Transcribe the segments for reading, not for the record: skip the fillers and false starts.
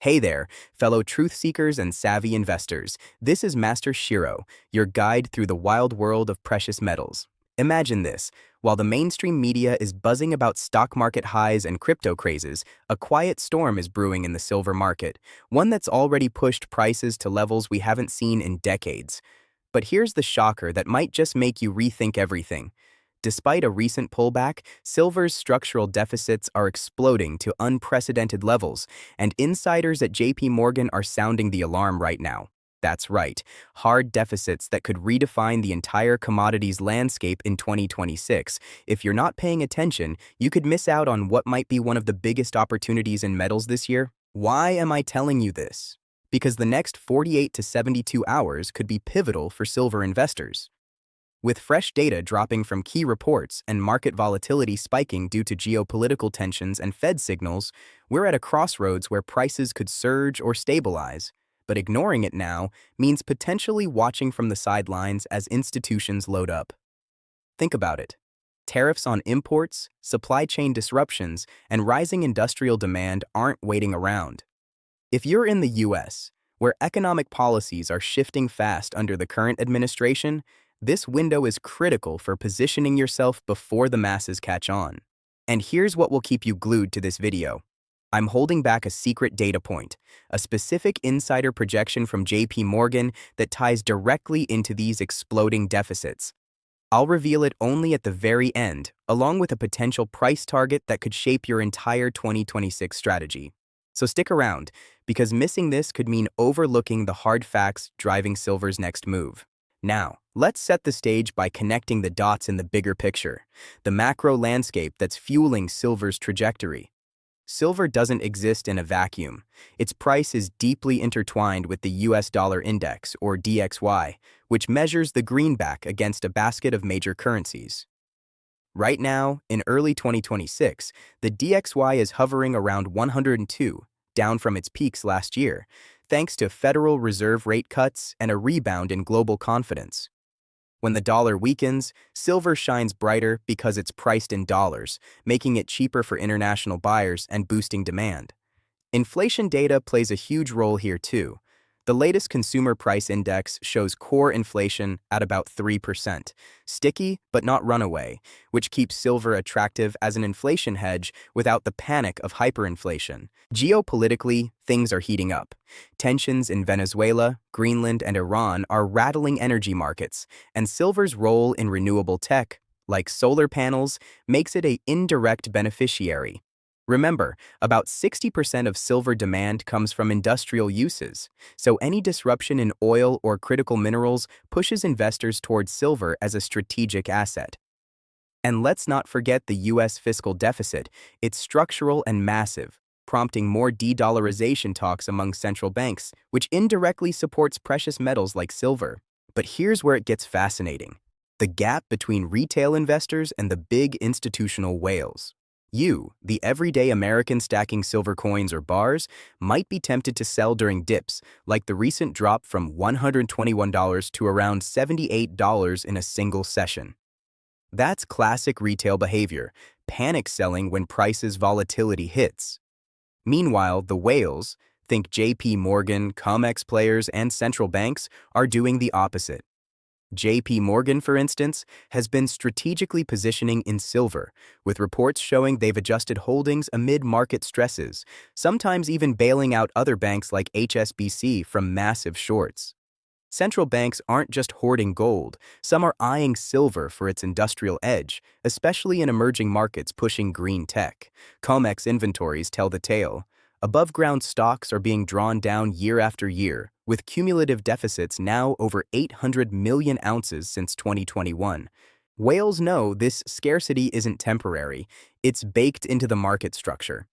Hey there, fellow truth seekers and savvy investors. This is Master Shiro, your guide through the wild world of precious metals. Imagine this. While the mainstream media is buzzing about stock market highs and crypto crazes, a quiet storm is brewing in the silver market, one that's already pushed prices to levels we haven't seen in decades. But here's the shocker that might just make you rethink everything. Despite a recent pullback, silver's structural deficits are exploding to unprecedented levels, and insiders at JPMorgan are sounding the alarm right now. That's right, hard deficits that could redefine the entire commodities landscape in 2026. If you're not paying attention, you could miss out on what might be one of the biggest opportunities in metals this year. Why am I telling you this? Because the next 48 to 72 hours could be pivotal for silver investors. With fresh data dropping from key reports and market volatility spiking due to geopolitical tensions and Fed signals, we're at a crossroads where prices could surge or stabilize. But ignoring it now means potentially watching from the sidelines as institutions load up. Think about it. Tariffs on imports, supply chain disruptions, and rising industrial demand aren't waiting around. If you're in the US, where economic policies are shifting fast under the current administration, this window is critical for positioning yourself before the masses catch on. And here's what will keep you glued to this video. I'm holding back a secret data point, a specific insider projection from JPMorgan that ties directly into these exploding deficits. I'll reveal it only at the very end, along with a potential price target that could shape your entire 2026 strategy. So stick around, because missing this could mean overlooking the hard facts driving silver's next move. Now, let's set the stage by connecting the dots in the bigger picture, the macro landscape that's fueling silver's trajectory. Silver doesn't exist in a vacuum. Its price is deeply intertwined with the US dollar index, or DXY, which measures the greenback against a basket of major currencies. Right now, in early 2026, the DXY is hovering around 102, down from its peaks last year, thanks to Federal Reserve rate cuts and a rebound in global confidence. When the dollar weakens, silver shines brighter because it's priced in dollars, making it cheaper for international buyers and boosting demand. Inflation data plays a huge role here too. The latest consumer price index shows core inflation at about 3%, sticky but not runaway, which keeps silver attractive as an inflation hedge without the panic of hyperinflation. Geopolitically, things are heating up. Tensions in Venezuela, Greenland, and Iran are rattling energy markets, and silver's role in renewable tech, like solar panels, makes it an indirect beneficiary. Remember, about 60% of silver demand comes from industrial uses, so any disruption in oil or critical minerals pushes investors towards silver as a strategic asset. And let's not forget the US fiscal deficit. It's structural and massive, prompting more de-dollarization talks among central banks, which indirectly supports precious metals like silver. But here's where it gets fascinating: the gap between retail investors and the big institutional whales. You, the everyday American stacking silver coins or bars, might be tempted to sell during dips, like the recent drop from $121 to around $78 in a single session. That's classic retail behavior, panic selling when prices volatility hits. Meanwhile, the whales, think JPMorgan, COMEX players, and central banks, are doing the opposite. JPMorgan, for instance, has been strategically positioning in silver, with reports showing they've adjusted holdings amid market stresses, sometimes even bailing out other banks like HSBC from massive shorts. Central banks aren't just hoarding gold, some are eyeing silver for its industrial edge, especially in emerging markets pushing green tech. COMEX inventories tell the tale. Above-ground stocks are being drawn down year after year, with cumulative deficits now over 800 million ounces since 2021. Whales know this scarcity isn't temporary, it's baked into the market structure.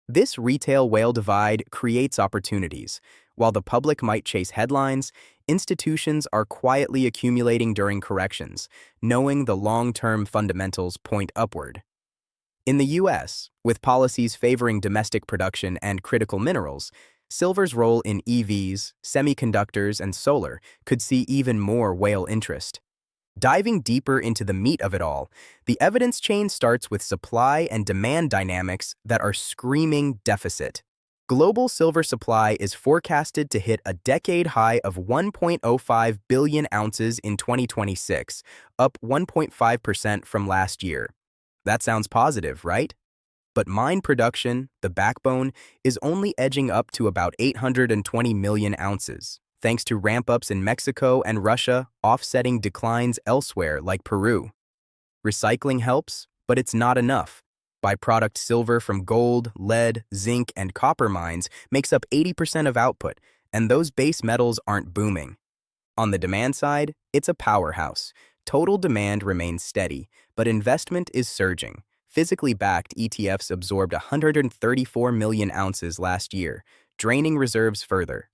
This retail-whale divide creates opportunities. While the public might chase headlines, institutions are quietly accumulating during corrections, knowing the long-term fundamentals point upward. In the US, with policies favoring domestic production and critical minerals, silver's role in EVs, semiconductors, and solar could see even more whale interest. Diving deeper into the meat of it all, the evidence chain starts with supply and demand dynamics that are screaming deficit. Global silver supply is forecasted to hit a decade high of 1.05 billion ounces in 2026, up 1.5% from last year. That sounds positive, right? But mine production, the backbone, is only edging up to about 820 million ounces, thanks to ramp-ups in Mexico and Russia offsetting declines elsewhere like Peru. Recycling helps, but it's not enough. Byproduct silver from gold, lead, zinc, and copper mines makes up 80% of output, and those base metals aren't booming. On the demand side, it's a powerhouse. Total demand remains steady, but investment is surging. Physically backed ETFs absorbed 134 million ounces last year, draining reserves further.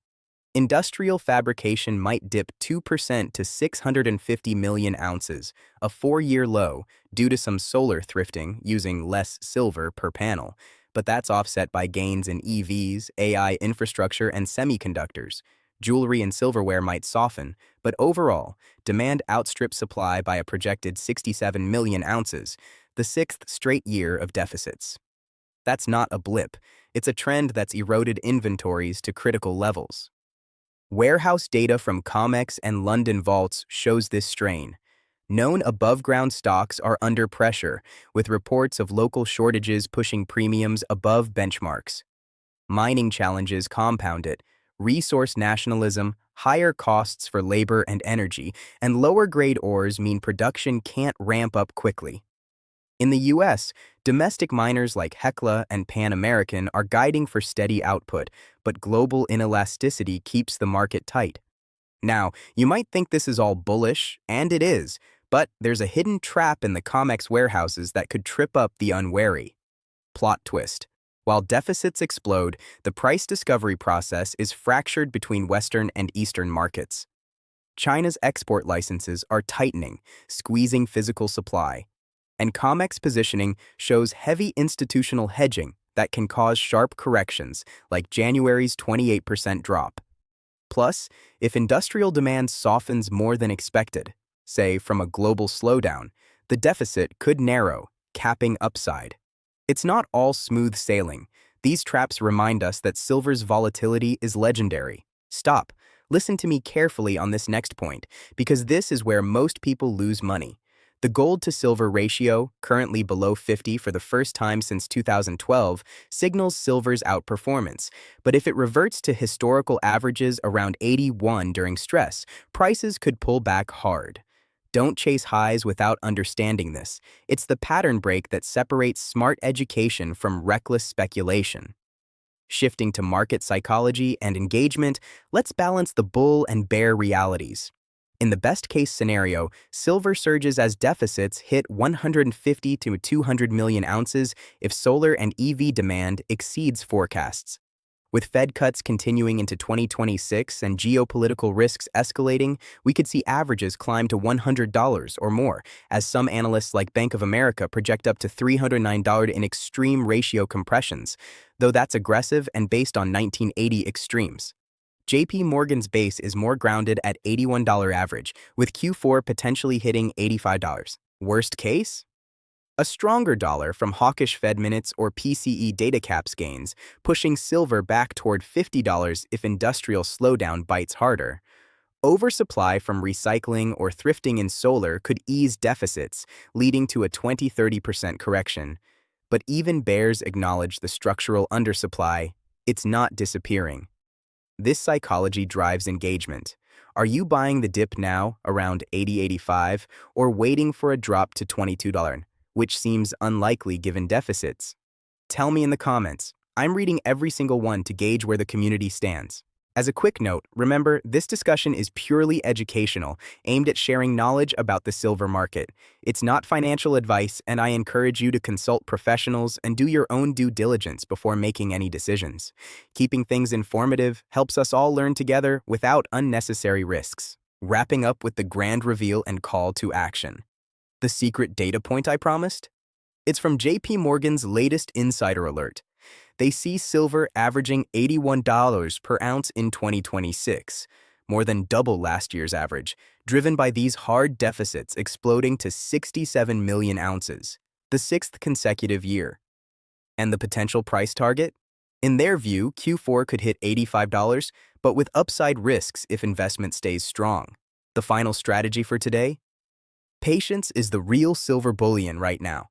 Industrial fabrication might dip 2% to 650 million ounces, a four-year low, due to some solar thrifting using less silver per panel, but that's offset by gains in EVs, AI infrastructure, and semiconductors. Jewelry and silverware might soften, but overall, demand outstrips supply by a projected 67 million ounces, the sixth straight year of deficits. That's not a blip, it's a trend that's eroded inventories to critical levels. Warehouse data from COMEX and London vaults shows this strain. Known above-ground stocks are under pressure, with reports of local shortages pushing premiums above benchmarks. Mining challenges compound it. Resource nationalism, higher costs for labor and energy, and lower-grade ores mean production can't ramp up quickly. In the U.S., domestic miners like Hecla and Pan American are guiding for steady output, but global inelasticity keeps the market tight. Now, you might think this is all bullish, and it is, but there's a hidden trap in the COMEX warehouses that could trip up the unwary. Plot twist. While deficits explode, the price discovery process is fractured between Western and Eastern markets. China's export licenses are tightening, squeezing physical supply. And COMEX positioning shows heavy institutional hedging that can cause sharp corrections, like January's 28% drop. Plus, if industrial demand softens more than expected, say from a global slowdown, the deficit could narrow, capping upside. It's not all smooth sailing. These traps remind us that silver's volatility is legendary. Stop. Listen to me carefully on this next point, because this is where most people lose money. The gold-to-silver ratio, currently below 50 for the first time since 2012, signals silver's outperformance. But if it reverts to historical averages around 81 during stress, prices could pull back hard. Don't chase highs without understanding this. It's the pattern break that separates smart education from reckless speculation. Shifting to market psychology and engagement, let's balance the bull and bear realities. In the best-case scenario, silver surges as deficits hit 150 to 200 million ounces if solar and EV demand exceeds forecasts. With Fed cuts continuing into 2026 and geopolitical risks escalating, we could see averages climb to $100 or more, as some analysts like Bank of America project up to $309 in extreme ratio compressions, though that's aggressive and based on 1980 extremes. JPMorgan's base is more grounded at $81 average, with Q4 potentially hitting $85. Worst case? A stronger dollar from hawkish Fed minutes or PCE data caps gains, pushing silver back toward $50 if industrial slowdown bites harder. Oversupply from recycling or thrifting in solar could ease deficits, leading to a 20–30% correction. But even bears acknowledge the structural undersupply. It's not disappearing. This psychology drives engagement. Are you buying the dip now, around $80–85, or waiting for a drop to $22, which seems unlikely given deficits? Tell me in the comments. I'm reading every single one to gauge where the community stands. As a quick note, remember, this discussion is purely educational, aimed at sharing knowledge about the silver market. It's not financial advice, and I encourage you to consult professionals and do your own due diligence before making any decisions. Keeping things informative helps us all learn together without unnecessary risks. Wrapping up with the grand reveal and call to action. The secret data point I promised? It's from JPMorgan's latest insider alert. They see silver averaging $81 per ounce in 2026, more than double last year's average, driven by these hard deficits exploding to 67 million ounces, the sixth consecutive year. And the potential price target? In their view, Q4 could hit $85, but with upside risks if investment stays strong. The final strategy for today? Patience is the real silver bullion right now.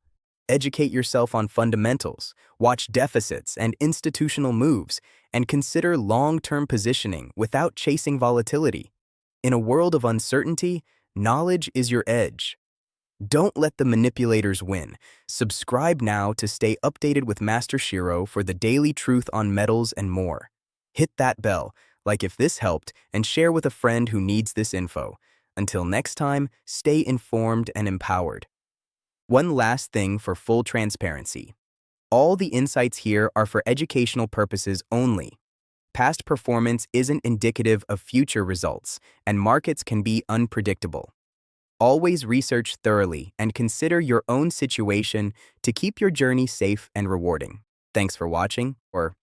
Educate yourself on fundamentals, watch deficits and institutional moves, and consider long-term positioning without chasing volatility. In a world of uncertainty, knowledge is your edge. Don't let the manipulators win. Subscribe now to stay updated with Master Shiro for the daily truth on metals and more. Hit that bell, like if this helped, and share with a friend who needs this info. Until next time, stay informed and empowered. One last thing for full transparency. All the insights here are for educational purposes only. Past performance isn't indicative of future results, and markets can be unpredictable. Always research thoroughly and consider your own situation to keep your journey safe and rewarding. Thanks for watching, or